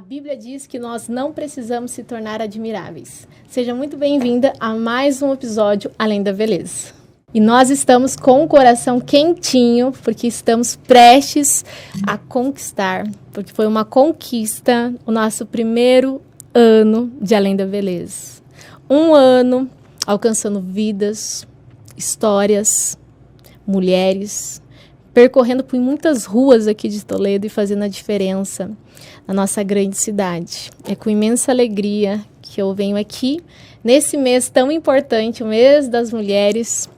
Bíblia diz que nós não precisamos se tornar admiráveis. Seja muito bem-vinda a mais um episódio Além da Beleza. E nós estamos com o coração quentinho, porque estamos prestes a conquistar, porque foi uma conquista o nosso primeiro ano de Além da Beleza. Um ano alcançando vidas, histórias, mulheres, percorrendo por muitas ruas aqui de Toledo e fazendo a diferença na nossa grande cidade. É com imensa alegria que eu venho aqui, nesse mês tão importante, o mês das mulheres,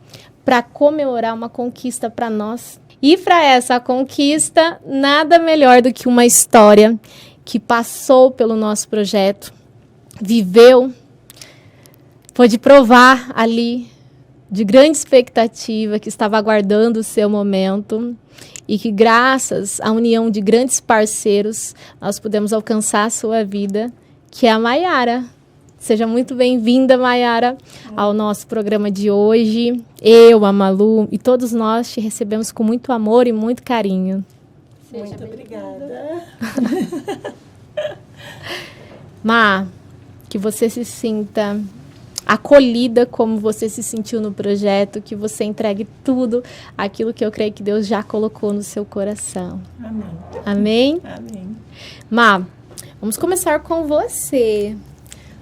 para comemorar uma conquista para nós. E para essa conquista, nada melhor do que uma história que passou pelo nosso projeto, viveu, pôde provar ali de grande expectativa, que estava aguardando o seu momento e que graças à união de grandes parceiros, nós pudemos alcançar a sua vida, que é a Maiara. Seja muito bem-vinda, Maiara, ao nosso programa de hoje. Eu, a Malu e todos nós te recebemos com muito amor e muito carinho. Muito obrigada. Má, que você se sinta acolhida como você se sentiu no projeto, que você entregue tudo aquilo que eu creio que Deus já colocou no seu coração. Amém. Amém? Amém. Má, vamos começar com você.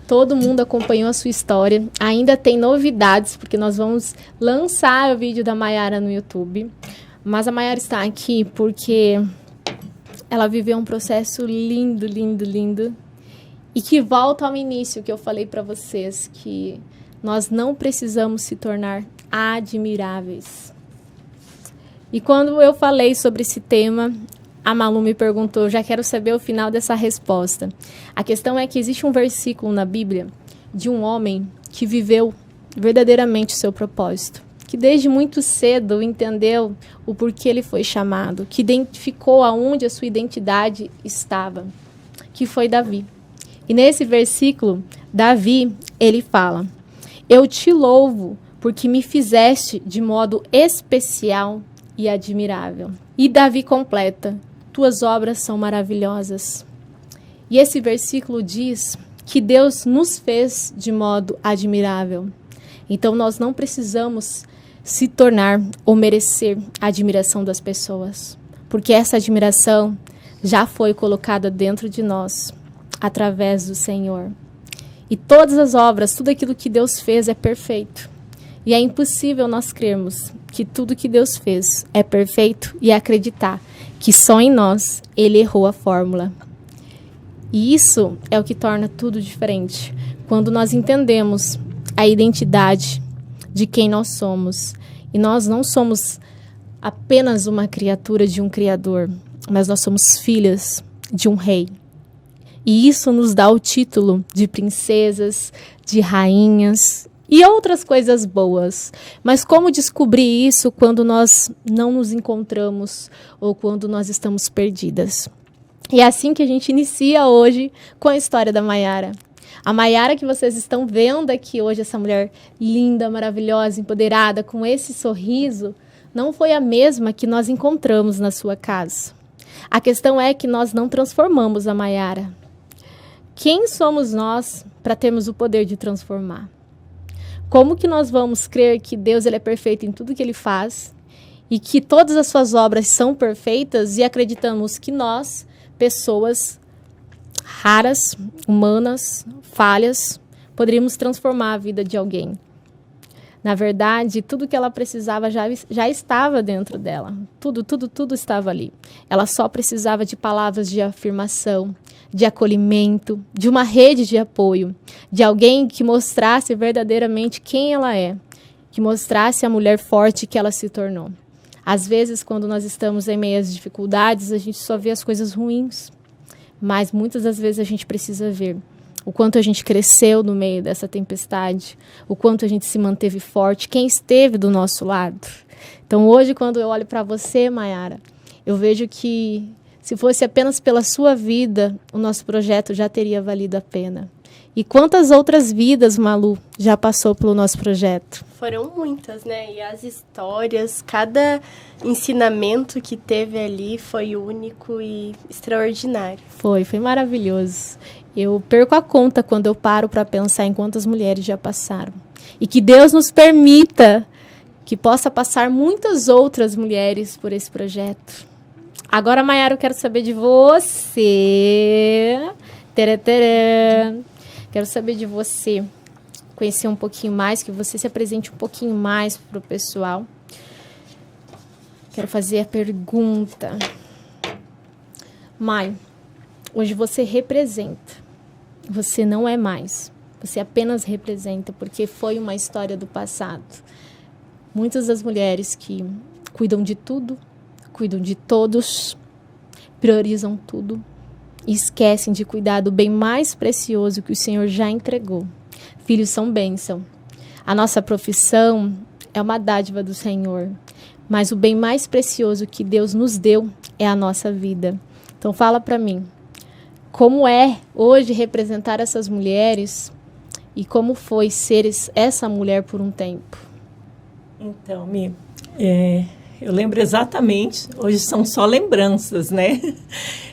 Todo mundo acompanhou a sua história. Ainda tem novidades, porque nós vamos lançar o vídeo da Maiara no YouTube. Mas a Maiara está aqui porque ela viveu um processo lindo, lindo, lindo. E que volta ao início que eu falei para vocês, que nós não precisamos se tornar admiráveis. E quando eu falei sobre esse tema, a Malu me perguntou, já quero saber o final dessa resposta. A questão é que existe um versículo na Bíblia de um homem que viveu verdadeiramente o seu propósito, que desde muito cedo entendeu o porquê ele foi chamado, que identificou aonde a sua identidade estava, que foi Davi. E nesse versículo, Davi, ele fala, eu te louvo porque me fizeste de modo especial e admirável. E Davi completa, tuas obras são maravilhosas. E esse versículo diz que Deus nos fez de modo admirável. Então nós não precisamos se tornar ou merecer a admiração das pessoas, porque essa admiração já foi colocada dentro de nós, através do Senhor. E todas as obras, tudo aquilo que Deus fez é perfeito. E é impossível nós crermos que tudo que Deus fez é perfeito e acreditar que só em nós Ele errou a fórmula. E isso é o que torna tudo diferente. Quando nós entendemos a identidade de quem nós somos. E nós não somos apenas uma criatura de um Criador, mas nós somos filhas de um Rei. E isso nos dá o título de princesas, de rainhas e outras coisas boas. Mas como descobrir isso quando nós não nos encontramos ou quando nós estamos perdidas? E é assim que a gente inicia hoje com a história da Maiara. A Maiara que vocês estão vendo aqui hoje, essa mulher linda, maravilhosa, empoderada, com esse sorriso, não foi a mesma que nós encontramos na sua casa. A questão é que nós não transformamos a Maiara. Quem somos nós para termos o poder de transformar? Como que nós vamos crer que Deus ele é perfeito em tudo que Ele faz e que todas as suas obras são perfeitas e acreditamos que nós, pessoas raras, humanas, falhas, poderíamos transformar a vida de alguém? Na verdade, tudo que ela precisava já estava dentro dela. Tudo estava ali. Ela só precisava de palavras de afirmação, de acolhimento, de uma rede de apoio, de alguém que mostrasse verdadeiramente quem ela é, que mostrasse a mulher forte que ela se tornou. Às vezes, quando nós estamos em meio às dificuldades, a gente só vê as coisas ruins, mas muitas das vezes a gente precisa ver o quanto a gente cresceu no meio dessa tempestade, o quanto a gente se manteve forte, quem esteve do nosso lado. Então, hoje, quando eu olho para você, Maiara, eu vejo que se fosse apenas pela sua vida, o nosso projeto já teria valido a pena. E quantas outras vidas, Malu, já passou pelo nosso projeto? Foram muitas, né? E as histórias, cada ensinamento que teve ali foi único e extraordinário. Foi maravilhoso. Eu perco a conta quando eu paro para pensar em quantas mulheres já passaram. E que Deus nos permita que possa passar muitas outras mulheres por esse projeto. Agora, Maiara, eu quero saber de você. Tcharam. Quero saber de você, conhecer um pouquinho mais, que você se apresente um pouquinho mais para o pessoal. Quero fazer a pergunta. Mai, hoje você representa. Você não é mais. Você apenas representa, porque foi uma história do passado. Muitas das mulheres que cuidam de tudo, cuidam de todos, priorizam tudo, e esquecem de cuidar do bem mais precioso que o Senhor já entregou. Filhos são bênção. A nossa profissão é uma dádiva do Senhor, mas o bem mais precioso que Deus nos deu é a nossa vida. Então fala para mim, como é hoje representar essas mulheres e como foi ser essa mulher por um tempo? Então, Mi, eu lembro exatamente, hoje são só lembranças, né?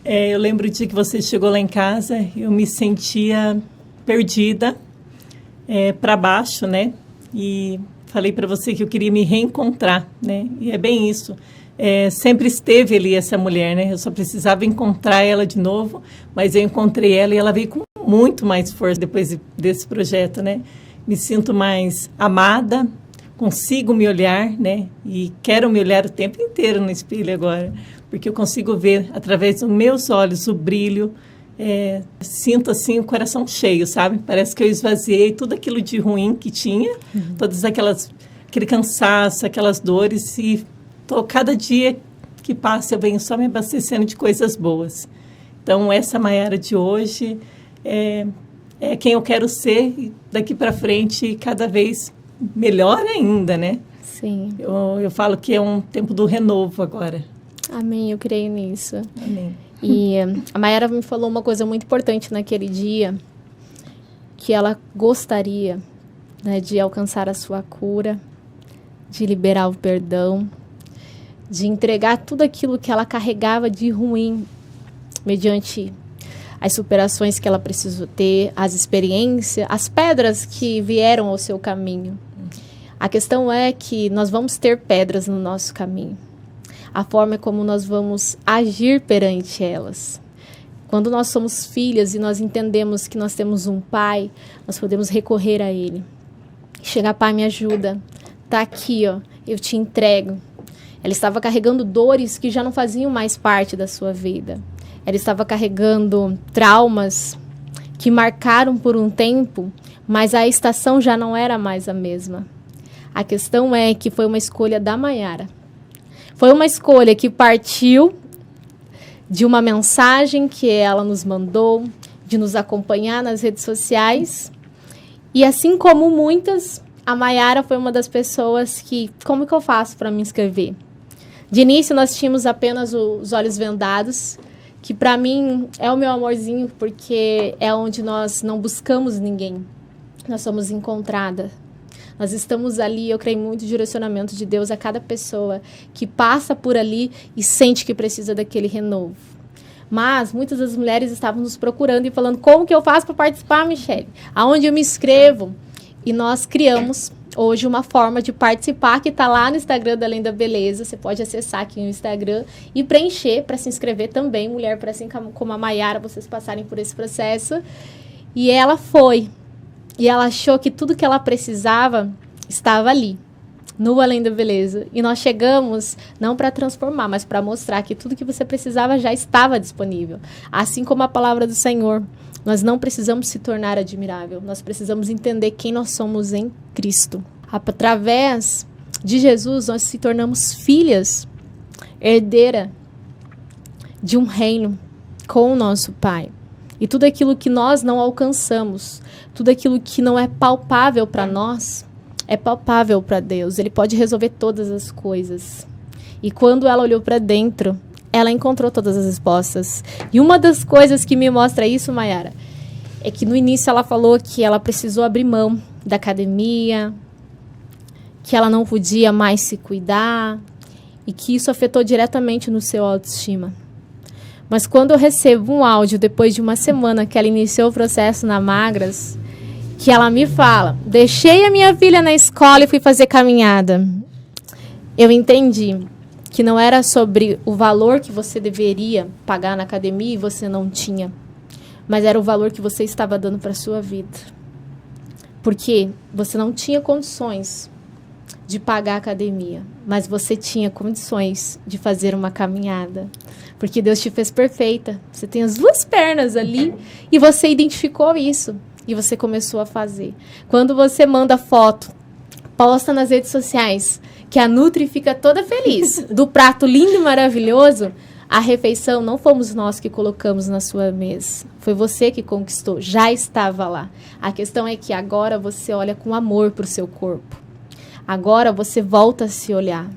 Eu lembro o dia que você chegou lá em casa, eu me sentia perdida, para baixo, né? E falei para você que eu queria me reencontrar, né? E é bem isso. Sempre esteve ali essa mulher, né? Eu só precisava encontrar ela de novo, mas eu encontrei ela e ela veio com muito mais força depois desse projeto, né? Me sinto mais amada, consigo me olhar, né? E quero me olhar o tempo inteiro no espelho agora, porque eu consigo ver através dos meus olhos o brilho, sinto assim o coração cheio, sabe? Parece que eu esvaziei tudo aquilo de ruim que tinha, todas aquele cansaço, aquelas dores, e cada dia que passa eu venho só me abastecendo de coisas boas. Então essa Maiara de hoje é quem eu quero ser daqui para frente, cada vez melhor ainda, né? Sim. Eu falo que é um tempo do renovo agora. Amém, eu creio nisso. Amém. E a Maiara me falou uma coisa muito importante naquele dia, que ela gostaria, né, de alcançar a sua cura, de liberar o perdão, de entregar tudo aquilo que ela carregava de ruim, mediante as superações que ela precisou ter, as experiências, as pedras que vieram ao seu caminho. A questão é que nós vamos ter pedras no nosso caminho. A forma é como nós vamos agir perante elas. Quando nós somos filhas e nós entendemos que nós temos um pai, nós podemos recorrer a ele. Chegar, pai, me ajuda. Tá aqui, ó, eu te entrego. Ela estava carregando dores que já não faziam mais parte da sua vida. Ela estava carregando traumas que marcaram por um tempo, mas a estação já não era mais a mesma. A questão é que foi uma escolha da Maiara. Foi uma escolha que partiu de uma mensagem que ela nos mandou, de nos acompanhar nas redes sociais. E assim como muitas, a Maiara foi uma das pessoas que, como que eu faço para me inscrever? De início, nós tínhamos apenas os olhos vendados, que para mim é o meu amorzinho, porque é onde nós não buscamos ninguém. Nós somos encontradas. Nós estamos ali, eu creio muito no direcionamento de Deus a cada pessoa que passa por ali e sente que precisa daquele renovo. Mas muitas das mulheres estavam nos procurando e falando, como que eu faço para participar, Michele? Aonde eu me inscrevo? E nós criamos hoje uma forma de participar que está lá no Instagram da Além da Beleza. Você pode acessar aqui no Instagram e preencher para se inscrever também, mulher, para assim como a Maiara, vocês passarem por esse processo. E ela foi. E ela achou que tudo que ela precisava estava ali, no Além da Beleza. E nós chegamos não para transformar, mas para mostrar que tudo que você precisava já estava disponível. Assim como a palavra do Senhor. Nós não precisamos se tornar admirável. Nós precisamos entender quem nós somos em Cristo. Através de Jesus, nós se tornamos filhas, herdeira de um reino com o nosso Pai. E tudo aquilo que nós não alcançamos, tudo aquilo que não é palpável para nós, é palpável para Deus. Ele pode resolver todas as coisas. E quando ela olhou para dentro, ela encontrou todas as respostas. E uma das coisas que me mostra isso, Maiara, é que no início ela falou que ela precisou abrir mão da academia, que ela não podia mais se cuidar e que isso afetou diretamente no seu autoestima. Mas quando eu recebo um áudio depois de uma semana que ela iniciou o processo na Magras, que ela me fala, deixei a minha filha na escola e fui fazer caminhada. Eu entendi que não era sobre o valor que você deveria pagar na academia e você não tinha, mas era o valor que você estava dando para a sua vida. Porque você não tinha condições de pagar a academia, mas você tinha condições de fazer uma caminhada. Porque Deus te fez perfeita. Você tem as 2 pernas ali e você identificou isso. E você começou a fazer. Quando você manda foto, posta nas redes sociais, que a Nutri fica toda feliz, do prato lindo e maravilhoso, a refeição não fomos nós que colocamos na sua mesa. Foi você que conquistou, já estava lá. A questão é que agora você olha com amor para o seu corpo. Agora você volta a se olhar.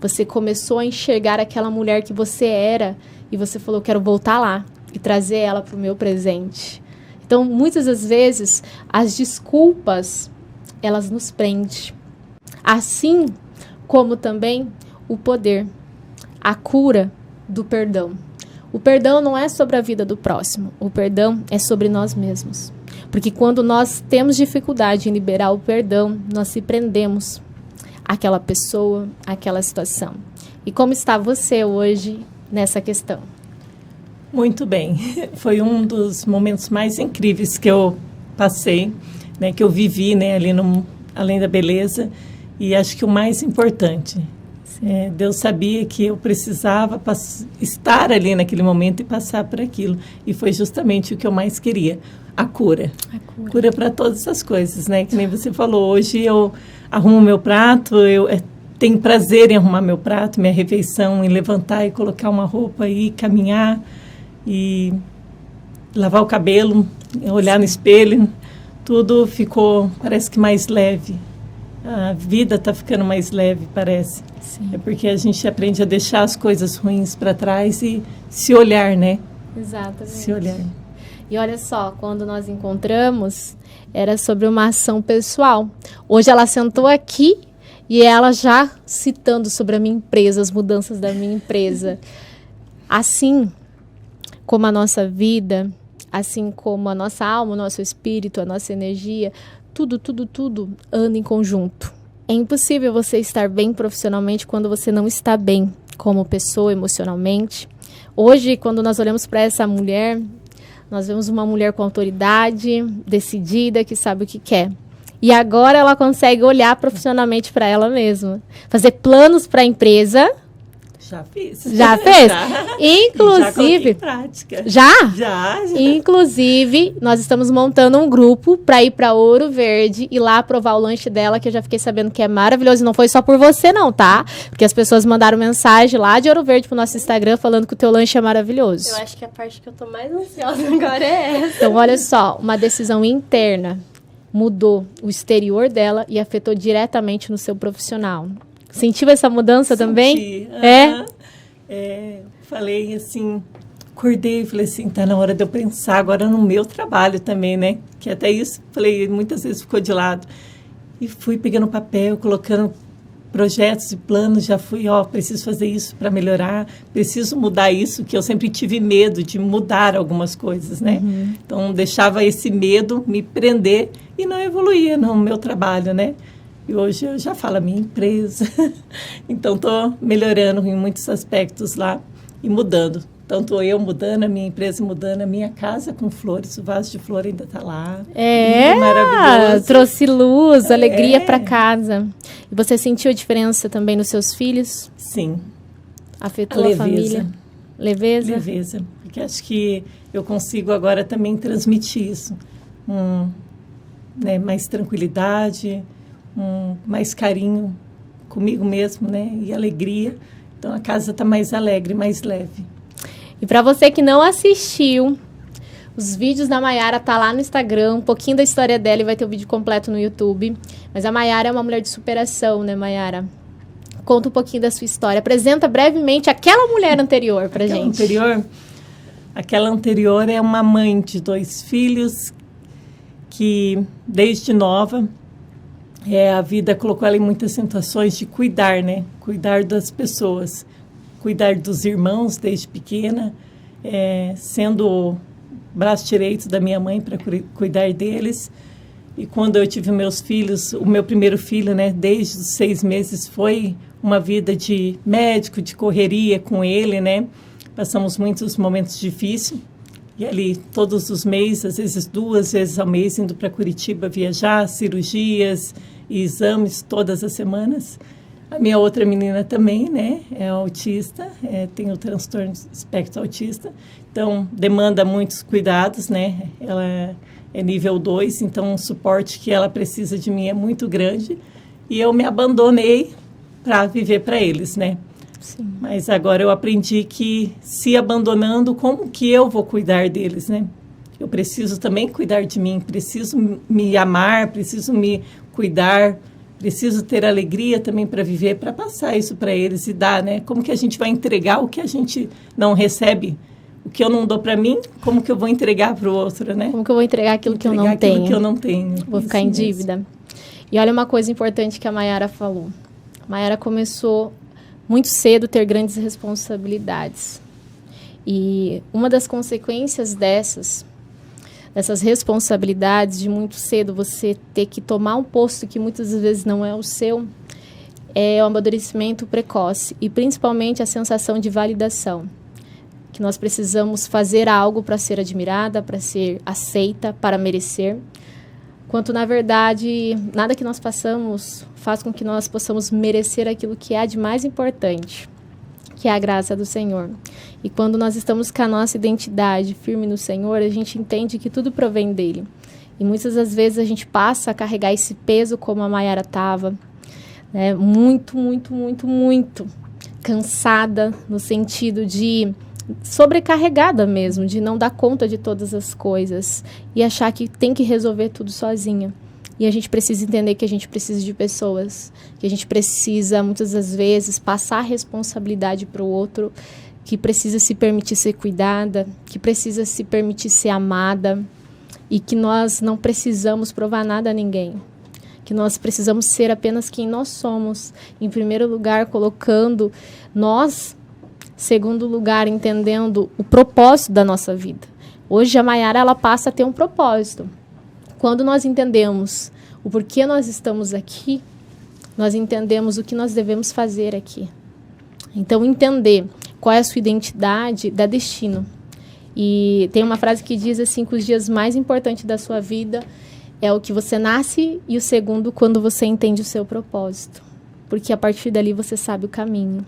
Você começou a enxergar aquela mulher que você era e você falou, quero voltar lá e trazer ela para o meu presente. Então, muitas das vezes, as desculpas, elas nos prendem. Assim como também o poder, a cura do perdão. O perdão não é sobre a vida do próximo, o perdão é sobre nós mesmos. Porque quando nós temos dificuldade em liberar o perdão, nós se prendemos àquela pessoa, àquela situação. E como está você hoje nessa questão? Muito bem. Foi um dos momentos mais incríveis que eu passei, né, que eu vivi, né, ali no Além da Beleza. E acho que o mais importante, Deus sabia que eu precisava estar ali naquele momento e passar por aquilo. E foi justamente o que eu mais queria, a cura. A cura para todas as coisas, né? Que nem você falou, hoje eu arrumo meu prato, eu tenho prazer em arrumar meu prato, minha refeição, em levantar e colocar uma roupa e caminhar e lavar o cabelo, olhar no espelho, tudo ficou, parece que mais leve. A vida está ficando mais leve, parece. Sim. É porque a gente aprende a deixar as coisas ruins para trás e se olhar, né? Exatamente. Se olhar. E olha só, quando nós encontramos, era sobre uma ação pessoal. Hoje ela sentou aqui e ela já citando sobre a minha empresa, as mudanças da minha empresa. Assim como a nossa vida, assim como a nossa alma, o nosso espírito, a nossa energia, tudo anda em conjunto. É impossível você estar bem profissionalmente quando você não está bem como pessoa, emocionalmente. Hoje, quando nós olhamos para essa mulher, nós vemos uma mulher com autoridade, decidida, que sabe o que quer. E agora ela consegue olhar profissionalmente para ela mesma. Fazer planos para a empresa. Já fiz. Já fez? Já. Inclusive. Já coloquei em prática. Já? Já. Inclusive, nós estamos montando um grupo para ir para Ouro Verde e lá provar o lanche dela, que eu já fiquei sabendo que é maravilhoso. E não foi só por você, não, tá? Porque as pessoas mandaram mensagem lá de Ouro Verde pro nosso Instagram falando que o teu lanche é maravilhoso. Eu acho que a parte que eu tô mais ansiosa agora é essa. Então, olha só, uma decisão interna mudou o exterior dela e afetou diretamente no seu profissional. Sentiu essa mudança também? Falei assim, acordei e falei assim, tá na hora de eu pensar agora no meu trabalho também, né? Que até isso, falei, muitas vezes ficou de lado. E fui pegando papel, colocando projetos e planos, já fui, preciso fazer isso para melhorar, preciso mudar isso, que eu sempre tive medo de mudar algumas coisas, né? Uhum. Então, deixava esse medo me prender e não evoluía no meu trabalho, né? E hoje eu já falo a minha empresa. Então, estou melhorando em muitos aspectos lá e mudando. Tanto eu mudando, a minha empresa mudando, a minha casa com flores, o vaso de flor ainda está lá. Maravilhoso. Trouxe luz, alegria para casa. E você sentiu a diferença também nos seus filhos? Sim. Afetou a família? Leveza? Leveza. Porque acho que eu consigo agora também transmitir isso. Mais tranquilidade, mais carinho comigo mesmo, né? E alegria. Então, a casa está mais alegre, mais leve. E para você que não assistiu, os vídeos da Maiara tá lá no Instagram, um pouquinho da história dela e vai ter o vídeo completo no YouTube. Mas a Maiara é uma mulher de superação, né, Maiara? Conta um pouquinho da sua história. Apresenta brevemente aquela mulher anterior pra gente. Anterior, Aquela anterior é uma mãe de 2 filhos que, desde nova, a vida colocou ela em muitas situações de cuidar, né? Cuidar das pessoas, cuidar dos irmãos desde pequena, sendo o braço direito da minha mãe para cuidar deles. E quando eu tive meus filhos, o meu primeiro filho, né, desde os 6 meses, foi uma vida de médico, de correria com ele, né? Passamos muitos momentos difíceis. E ali, todos os meses, às vezes 2 vezes ao mês, indo para Curitiba viajar, cirurgias e exames todas as semanas. A minha outra menina também, né, é autista, tem o transtorno espectro autista. Então, demanda muitos cuidados, né? Ela é nível 2, então o suporte que ela precisa de mim é muito grande. E eu me abandonei para viver para eles, né? Sim. Mas agora eu aprendi que, se abandonando, como que eu vou cuidar deles, né? Eu preciso também cuidar de mim, preciso me amar, preciso me cuidar, preciso ter alegria também para viver, para passar isso para eles e dar, né? Como que a gente vai entregar o que a gente não recebe? O que eu não dou para mim, como que eu vou entregar para o outro, né? Como que eu vou entregar aquilo que eu não tenho? Aquilo que eu não tenho. Vou ficar em dívida. E olha uma coisa importante que a Mayara falou. A Mayara começou muito cedo a ter grandes responsabilidades. E uma das consequências dessas responsabilidades, de muito cedo você ter que tomar um posto que muitas vezes não é o seu, é o amadurecimento precoce e principalmente a sensação de validação. Que nós precisamos fazer algo para ser admirada, para ser aceita, para merecer. Quanto, na verdade, nada que nós façamos faz com que nós possamos merecer aquilo que há de mais importante, que é a graça do Senhor. E quando nós estamos com a nossa identidade firme no Senhor, a gente entende que tudo provém dele. E muitas das vezes a gente passa a carregar esse peso como a Mayara estava, né? Muito cansada, no sentido de sobrecarregada mesmo, de não dar conta de todas as coisas e achar que tem que resolver tudo sozinha. E a gente precisa entender que a gente precisa de pessoas, que a gente precisa, muitas das vezes, passar a responsabilidade para o outro, que precisa se permitir ser cuidada, que precisa se permitir ser amada e que nós não precisamos provar nada a ninguém. Que nós precisamos ser apenas quem nós somos. Em primeiro lugar, colocando nós. Segundo lugar, entendendo o propósito da nossa vida. Hoje, a Mayara, ela passa a ter um propósito. Quando nós entendemos o porquê nós estamos aqui, nós entendemos o que nós devemos fazer aqui. Então, entender qual é a sua identidade dá destino. E tem uma frase que diz assim, que os dias mais importantes da sua vida é o que você nasce e o segundo, quando você entende o seu propósito. Porque a partir dali você sabe o caminho.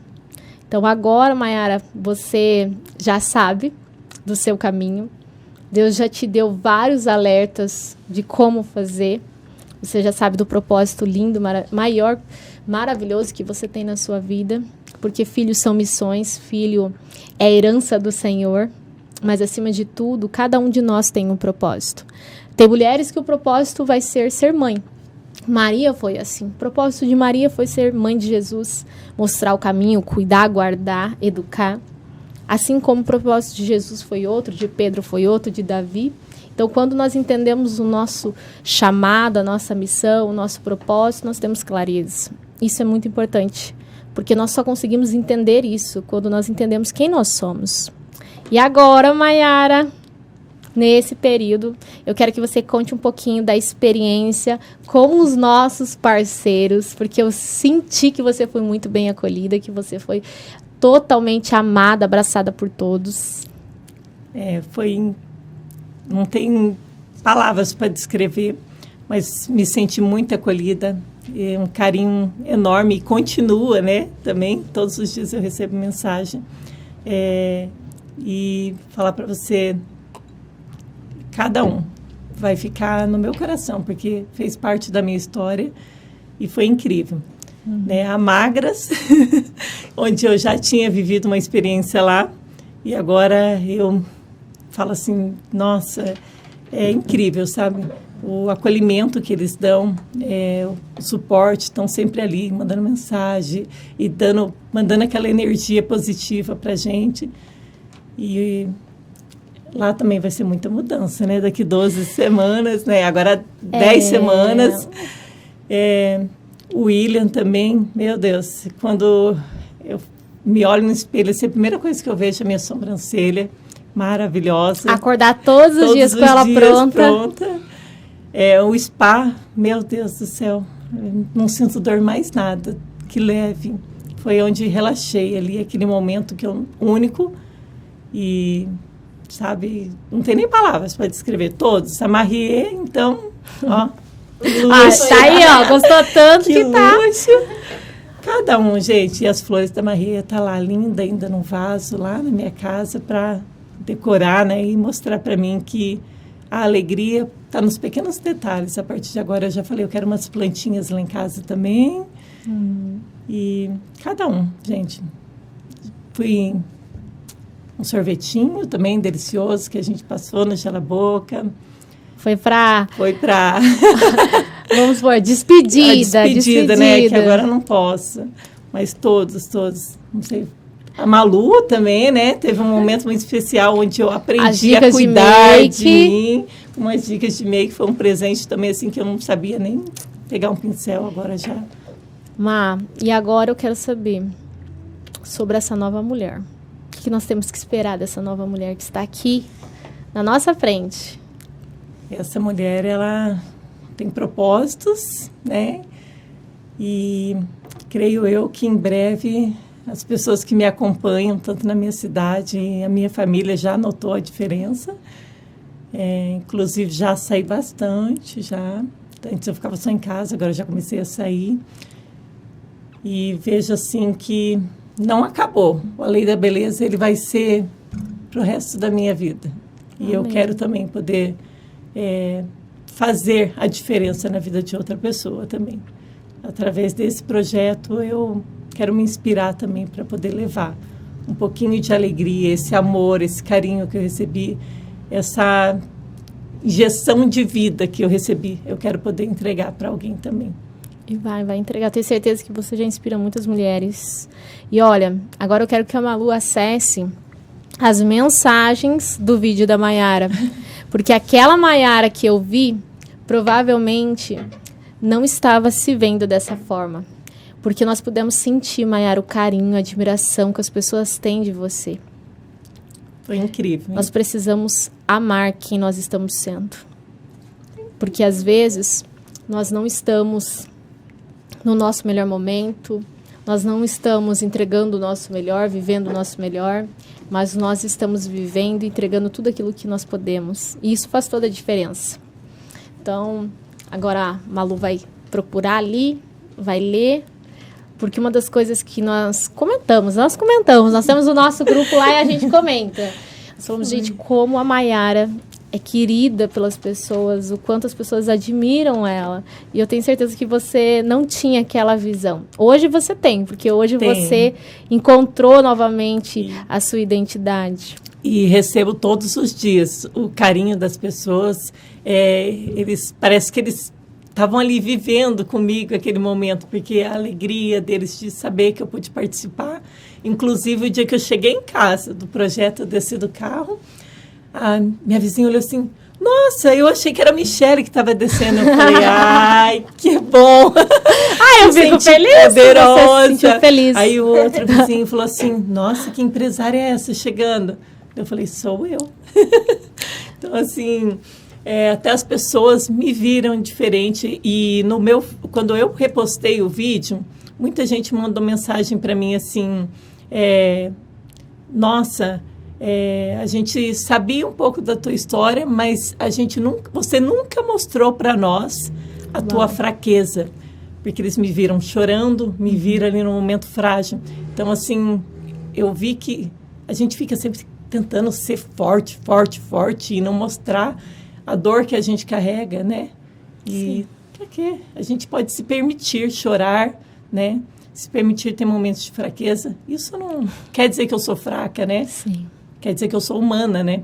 Então, agora, Mayara, você já sabe do seu caminho. Deus já te deu vários alertas de como fazer. Você já sabe do propósito lindo, maravilhoso que você tem na sua vida. Porque filhos são missões, filho é herança do Senhor. Mas, acima de tudo, cada um de nós tem um propósito. Tem mulheres que o propósito vai ser mãe. Maria foi assim. O propósito de Maria foi ser mãe de Jesus, mostrar o caminho, cuidar, guardar, educar. Assim como o propósito de Jesus foi outro, de Pedro foi outro, de Davi. Então, quando nós entendemos o nosso chamado, a nossa missão, o nosso propósito, nós temos clareza. Isso é muito importante, porque nós só conseguimos entender isso quando nós entendemos quem nós somos. E agora, Mayara, nesse período, eu quero que você conte um pouquinho da experiência com os nossos parceiros, porque eu senti que você foi muito bem acolhida, que você foi totalmente amada, abraçada por todos. Não tem palavras para descrever, mas me senti muito acolhida, um carinho enorme, e continua, né? Também, todos os dias eu recebo mensagem. E falar para você, cada um vai ficar no meu coração, porque fez parte da minha história e foi incrível. Né? A Magras, onde eu já tinha vivido uma experiência lá, e agora eu falo assim, nossa, é incrível, sabe? O acolhimento que eles dão, o suporte, estão sempre ali, mandando mensagem e mandando aquela energia positiva para a gente. E Lá também vai ser muita mudança, né? Daqui 12 semanas, né? Agora 10 semanas. O William também, meu Deus, quando eu me olho no espelho, essa é a primeira coisa que eu vejo, a minha sobrancelha maravilhosa. Acordar todos os dias com ela pronta. O spa, meu Deus do céu, eu não sinto dor mais nada, que leve. Foi onde relaxei ali, aquele momento que eu único e, sabe, não tem nem palavras para descrever todos. A Marie, então, ó. Tá aí, ó, gostou tanto que tá. Luxo. Cada um, gente, e as flores da Maria tá lá linda, ainda num vaso lá na minha casa para decorar, né, e mostrar para mim que a alegria tá nos pequenos detalhes. A partir de agora eu já falei, eu quero umas plantinhas lá em casa também. E cada um, gente. Fui um sorvetinho também delicioso que a gente passou no Gela Boca. Foi pra... Vamos supor, despedida, né? Que agora eu não posso. Mas todos, não sei. A Malu também, né? Teve um momento muito especial onde eu aprendi a cuidar de mim. Umas dicas de make, foi um presente também, assim, que eu não sabia nem pegar um pincel, agora já. Má, e agora eu quero saber sobre essa nova mulher. O que nós temos que esperar dessa nova mulher que está aqui na nossa frente? Essa mulher, ela tem propósitos, né? E creio eu que em breve as pessoas que me acompanham, tanto na minha cidade e a minha família, já notou a diferença. Inclusive, já saí bastante, já. Antes eu ficava só em casa, agora já comecei a sair. E vejo, assim, que não acabou. A Lei da Beleza, ele vai ser para o resto da minha vida. E Amém. Eu quero também poder... fazer a diferença na vida de outra pessoa também. Através desse projeto, eu quero me inspirar também para poder levar um pouquinho de alegria, esse amor, esse carinho que eu recebi, essa injeção de vida que eu recebi. Eu quero poder entregar para alguém também. E vai entregar. Tenho certeza que você já inspira muitas mulheres. E olha, agora eu quero que a Malu acesse as mensagens do vídeo da Maiara. Porque aquela Maiara que eu vi, provavelmente não estava se vendo dessa forma. Porque nós pudemos sentir, Maiara, o carinho, a admiração que as pessoas têm de você. Foi incrível. Nós precisamos amar quem nós estamos sendo. Porque, às vezes, nós não estamos no nosso melhor momento, nós não estamos entregando o nosso melhor, vivendo o nosso melhor, mas nós estamos vivendo e entregando tudo aquilo que nós podemos. E isso faz toda a diferença. Então, agora a Malu vai procurar ali, vai ler, porque uma das coisas que nós comentamos, nós temos o nosso grupo lá e a gente comenta. Nós falamos, gente, como a Maiara é querida pelas pessoas, o quanto as pessoas admiram ela. E eu tenho certeza que você não tinha aquela visão. Hoje você tem, porque hoje você encontrou novamente a sua identidade. E recebo todos os dias o carinho das pessoas. Parece que eles estavam ali vivendo comigo aquele momento, porque a alegria deles de saber que eu pude participar. Inclusive, o dia que eu cheguei em casa do projeto, eu desci do carro, a minha vizinha olhou assim, nossa, eu achei que era a Michele que estava descendo. Eu falei, ai, que bom. Ai, eu fico feliz. Poderosa. Você se sentiu feliz. Aí o outro vizinho falou assim, nossa, que empresária é essa chegando? Eu falei, sou eu. Então, assim, até as pessoas me viram diferente. E quando eu repostei o vídeo, muita gente mandou mensagem para mim assim, nossa... a gente sabia um pouco da tua história, mas você nunca mostrou para nós a tua fraqueza, porque eles me viram chorando, me viram ali num momento frágil. Então, assim, eu vi que a gente fica sempre tentando ser forte e não mostrar a dor que a gente carrega, né? E para quê? A gente pode se permitir chorar, né? Se permitir ter momentos de fraqueza. Isso não quer dizer que eu sou fraca, né? Sim. Quer dizer que eu sou humana, né?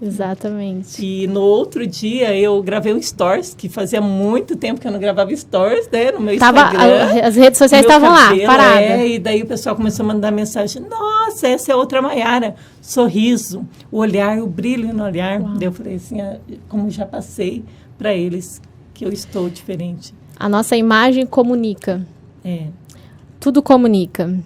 Exatamente. E no outro dia eu gravei um stories, que fazia muito tempo que eu não gravava stories, né, no meu Instagram. As redes sociais estavam lá, paradas. E daí o pessoal começou a mandar mensagem, nossa, essa é outra Maiara. Sorriso, o olhar, o brilho no olhar. Daí eu falei assim, como já passei para eles, que eu estou diferente. A nossa imagem comunica. Tudo comunica.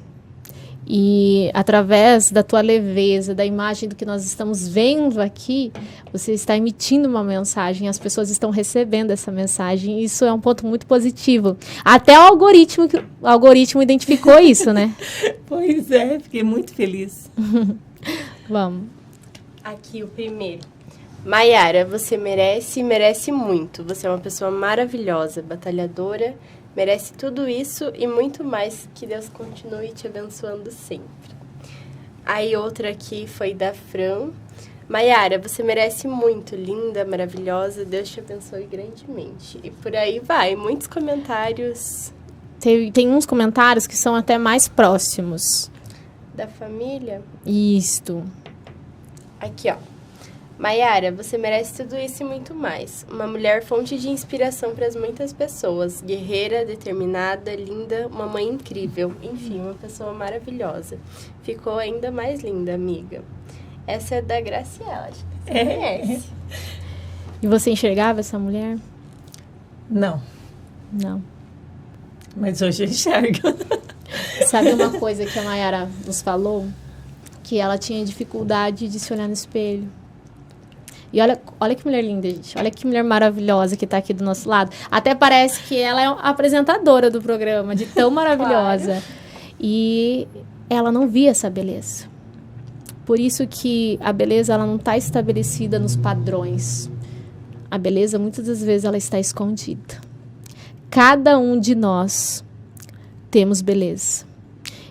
E através da tua leveza, da imagem do que nós estamos vendo aqui, você está emitindo uma mensagem, as pessoas estão recebendo essa mensagem, e isso é um ponto muito positivo. Até o algoritmo identificou isso, né? Pois é, fiquei muito feliz. Vamos. Aqui o primeiro. Maiara, você merece muito. Você é uma pessoa maravilhosa, batalhadora, merece tudo isso e muito mais. Que Deus continue te abençoando sempre. Aí outra aqui foi da Fran. Maiara, você merece muito, linda, maravilhosa. Deus te abençoe grandemente. E por aí vai, muitos comentários. Tem uns comentários que são até mais próximos. Da família? Isto. Aqui, ó. Maiara, você merece tudo isso e muito mais. Uma mulher fonte de inspiração para muitas pessoas. Guerreira, determinada, linda, uma mãe incrível. Enfim, uma pessoa maravilhosa. Ficou ainda mais linda, amiga. Essa é da Graciela, acho que você conhece. E você enxergava essa mulher? Não. Não. Mas hoje eu enxergo. Sabe uma coisa que a Maiara nos falou? Que ela tinha dificuldade de se olhar no espelho. E olha que mulher linda, gente. Olha que mulher maravilhosa que está aqui do nosso lado. Até parece que ela é a apresentadora do programa, de tão maravilhosa. Claro. E ela não via essa beleza. Por isso que a beleza ela não está estabelecida nos padrões. A beleza, muitas das vezes, ela está escondida. Cada um de nós temos beleza.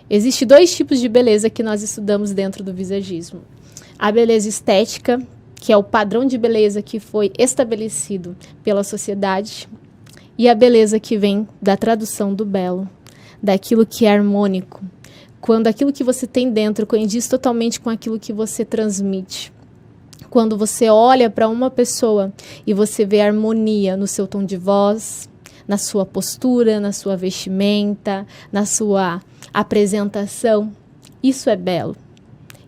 Existem 2 tipos de beleza que nós estudamos dentro do visagismo. A beleza estética, que é o padrão de beleza que foi estabelecido pela sociedade, e a beleza que vem da tradução do belo, daquilo que é harmônico, quando aquilo que você tem dentro coincide totalmente com aquilo que você transmite. Quando você olha para uma pessoa e você vê harmonia no seu tom de voz, na sua postura, na sua vestimenta, na sua apresentação, isso é belo.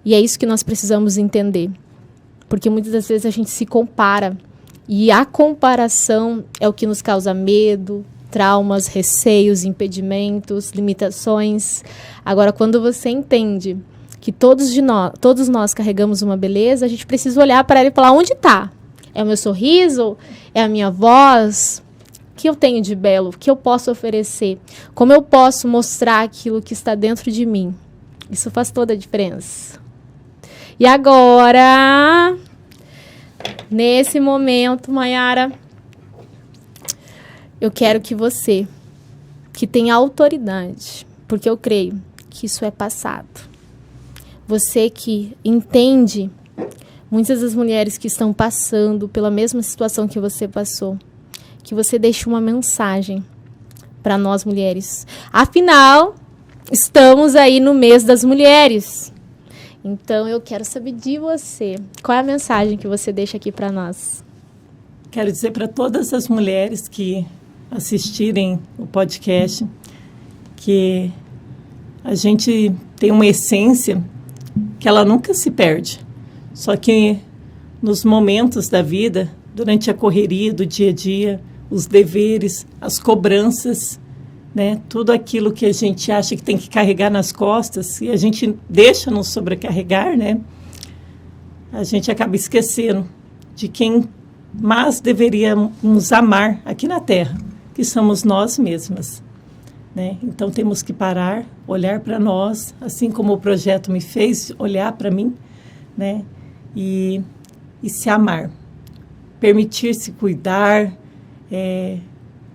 E é isso que nós precisamos entender. Porque muitas das vezes a gente se compara. E a comparação é o que nos causa medo, traumas, receios, impedimentos, limitações. Agora, quando você entende que todos nós carregamos uma beleza, a gente precisa olhar para ela e falar, onde está? É o meu sorriso? É a minha voz? O que eu tenho de belo? O que eu posso oferecer? Como eu posso mostrar aquilo que está dentro de mim? Isso faz toda a diferença. E agora, nesse momento, Maiara, eu quero que você, que tem autoridade, porque eu creio que isso é passado, você que entende muitas das mulheres que estão passando pela mesma situação que você passou, que você deixe uma mensagem para nós mulheres. Afinal, estamos aí no mês das mulheres. Então, eu quero saber de você. Qual é a mensagem que você deixa aqui para nós? Quero dizer para todas as mulheres que assistirem o podcast que a gente tem uma essência que ela nunca se perde. Só que nos momentos da vida, durante a correria do dia a dia, os deveres, as cobranças, né? Tudo aquilo que a gente acha que tem que carregar nas costas e a gente deixa nos sobrecarregar, né? A gente acaba esquecendo de quem mais deveria nos amar aqui na Terra, que somos nós mesmas, né? Então temos que parar, olhar para nós, assim como o projeto me fez olhar para mim, né? E se amar, permitir-se cuidar,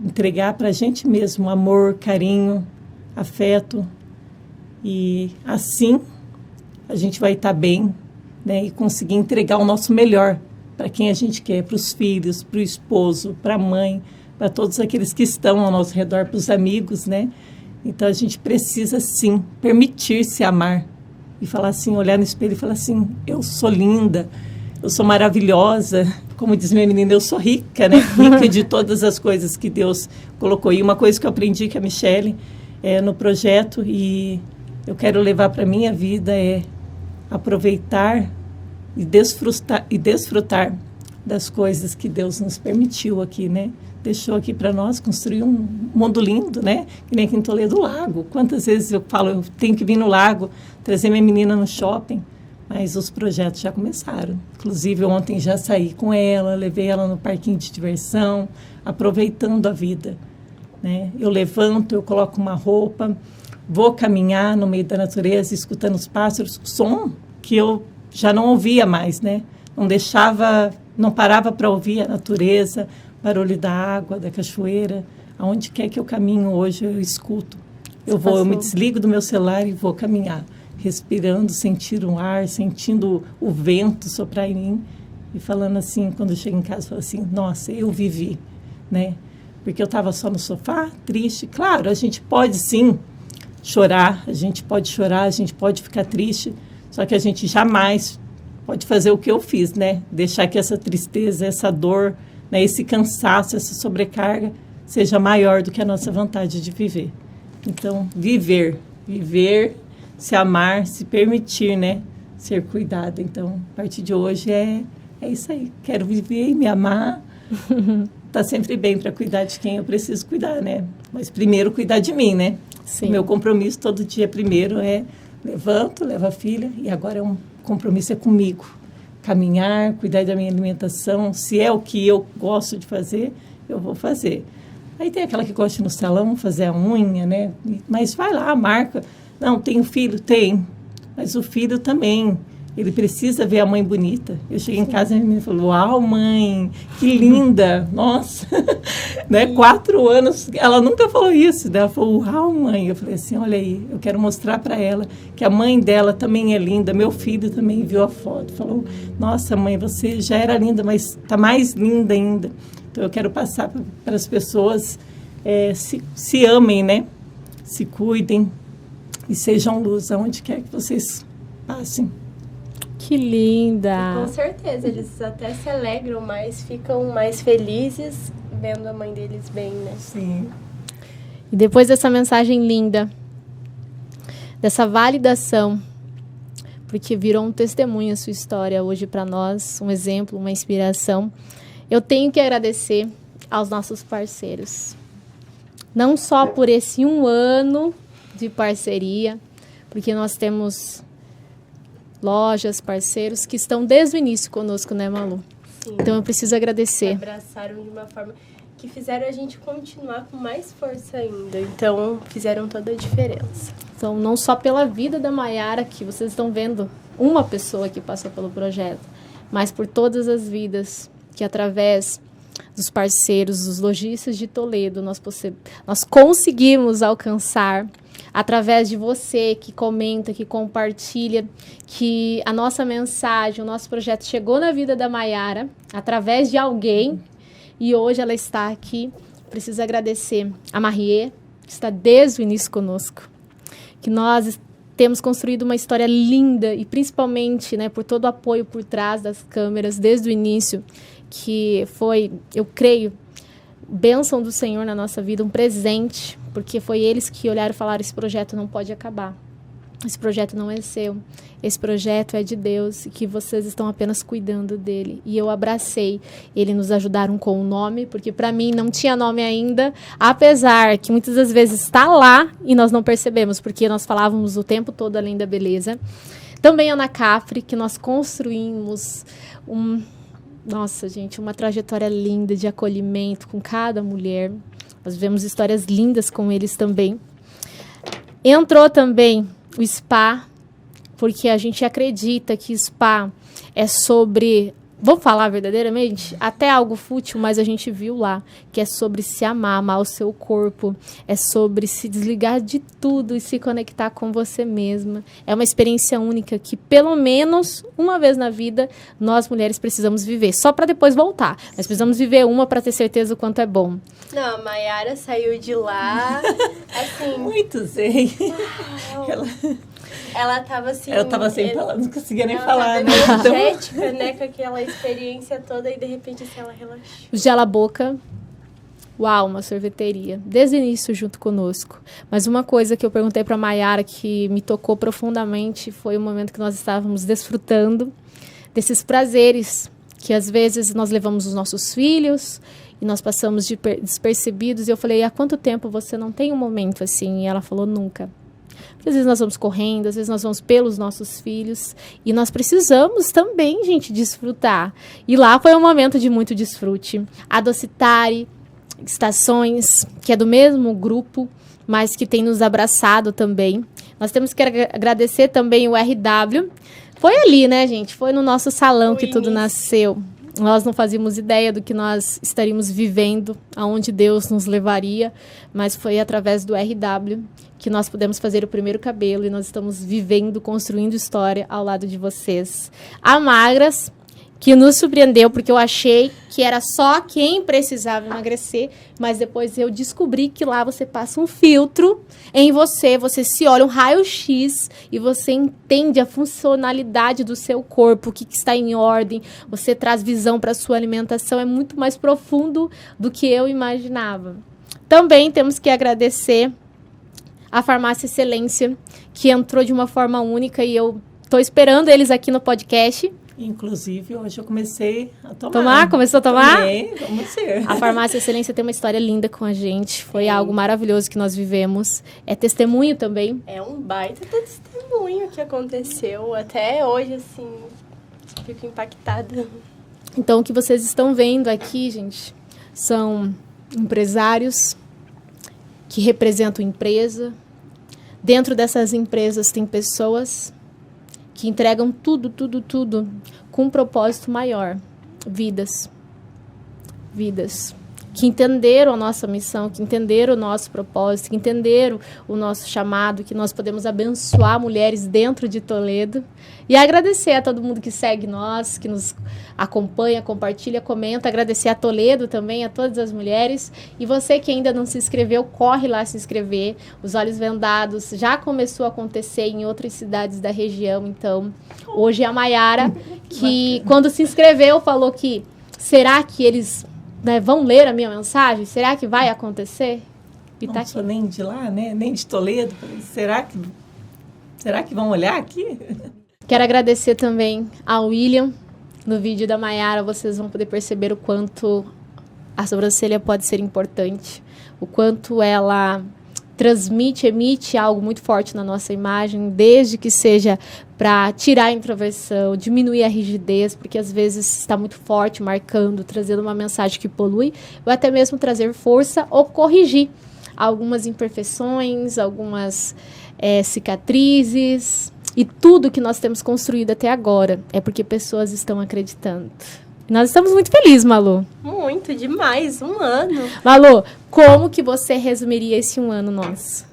entregar para a gente mesmo amor, carinho, afeto, e assim a gente vai estar bem, né, e conseguir entregar o nosso melhor para quem a gente quer, para os filhos, para o esposo, para a mãe, para todos aqueles que estão ao nosso redor, para os amigos, né? Então a gente precisa sim permitir-se amar e falar assim, olhar no espelho e falar assim, eu sou linda, eu sou maravilhosa. Como diz minha menina, eu sou rica, né? Rica de todas as coisas que Deus colocou. E uma coisa que eu aprendi com a Michele no projeto, e eu quero levar para a minha vida, é aproveitar e desfrutar das coisas que Deus nos permitiu aqui, né? Deixou aqui para nós construir um mundo lindo, né? Que nem aqui em Toledo, o lago. Quantas vezes eu falo, eu tenho que vir no lago, trazer minha menina no shopping, mas os projetos já começaram. Inclusive, ontem já saí com ela, levei ela no parquinho de diversão, aproveitando a vida, né? Eu levanto, eu coloco uma roupa, vou caminhar no meio da natureza, escutando os pássaros, som que eu já não ouvia mais, né? Não parava para ouvir a natureza, barulho da água, da cachoeira. Aonde quer que eu caminho hoje, eu escuto. Eu me desligo do meu celular e vou caminhar, respirando, sentindo o ar, sentindo o vento soprar em mim e falando assim, quando eu chego em casa, eu falo assim, nossa, eu vivi, né? Porque eu estava só no sofá, triste. Claro, a gente pode sim chorar, a gente pode ficar triste, só que a gente jamais pode fazer o que eu fiz, né? Deixar que essa tristeza, essa dor, né, esse cansaço, essa sobrecarga seja maior do que a nossa vontade de viver. Então, viver, se amar, se permitir, né, ser cuidada. Então, a partir de hoje é isso aí. Quero viver e me amar. Tá sempre bem para cuidar de quem eu preciso cuidar, né? Mas primeiro cuidar de mim, né? Sim. O meu compromisso todo dia primeiro é levanto, levo a filha e agora compromisso é comigo. Caminhar, cuidar da minha alimentação. Se é o que eu gosto de fazer, eu vou fazer. Aí tem aquela que gosta de ir no salão, fazer a unha, né? Mas vai lá, marca. Não, tem filho? Tem. Mas o filho também, ele precisa ver a mãe bonita. Eu cheguei em casa e a menina falou, uau, mãe, que linda. Nossa, né? 4 anos, ela nunca falou isso. Ela falou, uau, mãe. Eu falei assim, olha aí, eu quero mostrar para ela que a mãe dela também é linda. Meu filho também viu a foto. Falou, nossa, mãe, você já era linda, mas está mais linda ainda. Então, eu quero passar para as pessoas, se amem, né? Se cuidem e sejam luz aonde quer que vocês passem. Que linda! E com certeza, eles até se alegram mais, ficam mais felizes vendo a mãe deles bem, né? Sim. E depois dessa mensagem linda, dessa validação, porque virou um testemunho a sua história hoje para nós, um exemplo, uma inspiração, eu tenho que agradecer aos nossos parceiros. Não só por esse 1 ano de parceria, porque nós temos lojas, parceiros que estão desde o início conosco, né, Malu? Sim. Então eu preciso agradecer. Abraçaram de uma forma que fizeram a gente continuar com mais força ainda. Então, fizeram toda a diferença. Então, não só pela vida da Maiara, que vocês estão vendo uma pessoa que passou pelo projeto, mas por todas as vidas que através dos parceiros, dos lojistas de Toledo, nós conseguimos alcançar através de você que comenta, que compartilha, que a nossa mensagem, o nosso projeto chegou na vida da Maiara através de alguém e hoje ela está aqui. Preciso agradecer a Marie, que está desde o início conosco, que nós temos construído uma história linda e principalmente, né, por todo o apoio por trás das câmeras desde o início, que foi, eu creio, bênção do Senhor na nossa vida, um presente, porque foi eles que olharam e falaram, esse projeto não pode acabar, esse projeto não é seu, esse projeto é de Deus e que vocês estão apenas cuidando dele. E eu abracei, eles nos ajudaram com o nome, porque para mim não tinha nome ainda, apesar que muitas das vezes está lá e nós não percebemos, porque nós falávamos o tempo todo além da beleza. Também a Ana Cafre, que nós construímos nossa, gente, uma trajetória linda de acolhimento com cada mulher. Nós vivemos histórias lindas com eles também. Entrou também o spa, porque a gente acredita que spa é sobre... Vamos falar verdadeiramente? Até algo fútil, mas a gente viu lá que é sobre se amar o seu corpo, é sobre se desligar de tudo e se conectar com você mesma. É uma experiência única que, pelo menos uma vez na vida, nós mulheres precisamos viver. Só para depois voltar. Nós precisamos viver uma para ter certeza o quanto é bom. Não, a Maiara saiu de lá, assim... Muito zen. Ela tava assim... Eu tava sem falar, não conseguia nem ela falar, tava né? Então, energética, né? Com aquela experiência toda e de repente assim, ela relaxou. O Gela Boca, uau, uma sorveteria. Desde o início junto conosco. Mas uma coisa que eu perguntei para a Maiara que me tocou profundamente foi o momento que nós estávamos desfrutando desses prazeres que às vezes nós levamos os nossos filhos e nós passamos despercebidos. E eu falei, há quanto tempo você não tem um momento assim? E ela falou, nunca. Porque às vezes nós vamos correndo, às vezes nós vamos pelos nossos filhos. E nós precisamos também, gente, desfrutar. E lá foi um momento de muito desfrute. A Docitari, Estações, que é do mesmo grupo, mas que tem nos abraçado também. Nós temos que agradecer também o RW. Foi ali, né, gente? Foi no nosso salão que tudo nasceu. Nós não fazíamos ideia do que nós estaríamos vivendo, aonde Deus nos levaria, mas foi através do RW que nós pudemos fazer o primeiro cabelo e nós estamos vivendo, construindo história ao lado de vocês. A Magras, que nos surpreendeu, porque eu achei que era só quem precisava emagrecer, mas depois eu descobri que lá você passa um filtro em você, você se olha um raio-x e você entende a funcionalidade do seu corpo, o que está em ordem, você traz visão para a sua alimentação, é muito mais profundo do que eu imaginava. Também temos que agradecer a Farmácia Excelência, que entrou de uma forma única e eu estou esperando eles aqui no podcast. inclusive, hoje eu comecei a tomar. Começou a tomar? Tomei, vamos ser. A Farmácia Excelência tem uma história linda com a gente. Foi algo maravilhoso que nós vivemos. É testemunho também. É um baita testemunho que aconteceu. Até hoje, assim, fico impactada. Então, o que vocês estão vendo aqui, gente, são empresários que representam empresa. Dentro dessas empresas tem pessoas que entregam tudo com um propósito maior. Vidas. Que entenderam a nossa missão, que entenderam o nosso propósito, que entenderam o nosso chamado, que nós podemos abençoar mulheres dentro de Toledo. E agradecer a todo mundo que segue nós, que nos acompanha, compartilha, comenta. Agradecer a Toledo também, a todas as mulheres. E você que ainda não se inscreveu, corre lá se inscrever. Os Olhos Vendados já começou a acontecer em outras cidades da região. Então, hoje é a Maiara, que quando se inscreveu, falou que será que eles... vão ler a minha mensagem? Será que vai acontecer? E não tá sou aqui. nem de lá, né? Nem de Toledo. Será que vão olhar aqui? Quero agradecer também ao William. No vídeo da Maiara, vocês vão poder perceber o quanto a sobrancelha pode ser importante. O quanto ela emite algo muito forte na nossa imagem, desde que seja para tirar a introversão, diminuir a rigidez, porque às vezes está muito forte, marcando, trazendo uma mensagem que polui, ou até mesmo trazer força ou corrigir algumas imperfeições, algumas cicatrizes, e tudo que nós temos construído até agora é porque pessoas estão acreditando. Nós estamos muito felizes, Malu. Muito, demais, 1 ano. Malu, como que você resumiria esse 1 ano nosso?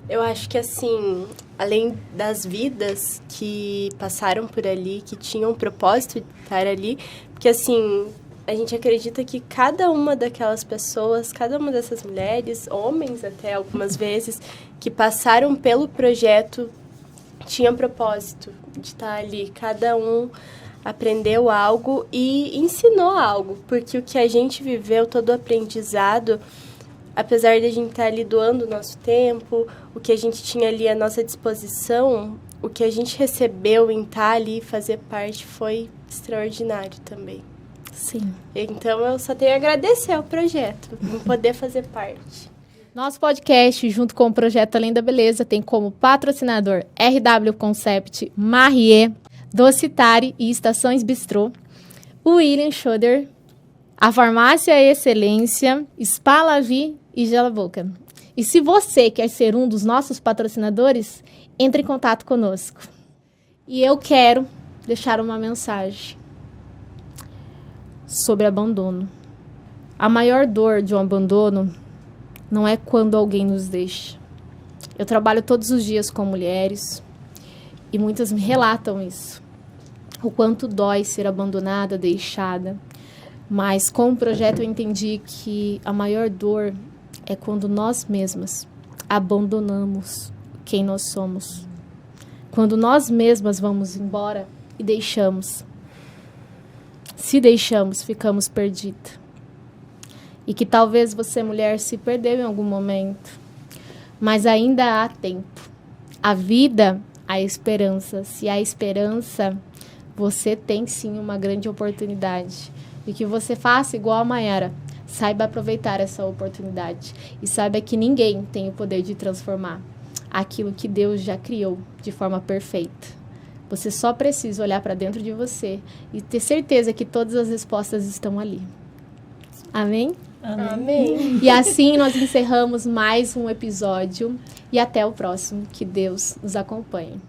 Eu acho que, assim, além das vidas que passaram por ali, que tinham um propósito de estar ali, porque, assim, a gente acredita que cada uma daquelas pessoas, cada uma dessas mulheres, homens até algumas vezes, que passaram pelo projeto, tinham propósito de estar ali. Cada um aprendeu algo e ensinou algo, porque o que a gente viveu, todo o aprendizado, apesar de a gente estar ali doando o nosso tempo, o que a gente tinha ali à nossa disposição, o que a gente recebeu em estar ali e fazer parte foi extraordinário também. Sim. Então, eu só tenho a agradecer ao projeto, em poder fazer parte. Nosso podcast, junto com o Projeto Além da Beleza, tem como patrocinador RW Concept, Marrier, Docitari e Estações Bistrô, o William Schoder, a Farmácia Excelência, Spa La Vie e Gela Boca. E se você quer ser um dos nossos patrocinadores, entre em contato conosco. E eu quero deixar uma mensagem sobre abandono. A maior dor de um abandono não é quando alguém nos deixa. Eu trabalho todos os dias com mulheres e muitas me relatam isso. O quanto dói ser abandonada, deixada. Mas com o projeto eu entendi que a maior dor é quando nós mesmas abandonamos quem nós somos. quando nós mesmas vamos embora e se deixamos, ficamos perdidas. E que talvez você, mulher, se perdeu em algum momento, mas ainda há tempo. A vida, a esperança. Se há esperança, você tem sim uma grande oportunidade. E que você faça igual a Maiara. Saiba aproveitar essa oportunidade. E saiba que ninguém tem o poder de transformar aquilo que Deus já criou de forma perfeita. Você só precisa olhar para dentro de você e ter certeza que todas as respostas estão ali. Amém? Amém. E assim nós encerramos mais um episódio. E até o próximo. Que Deus nos acompanhe.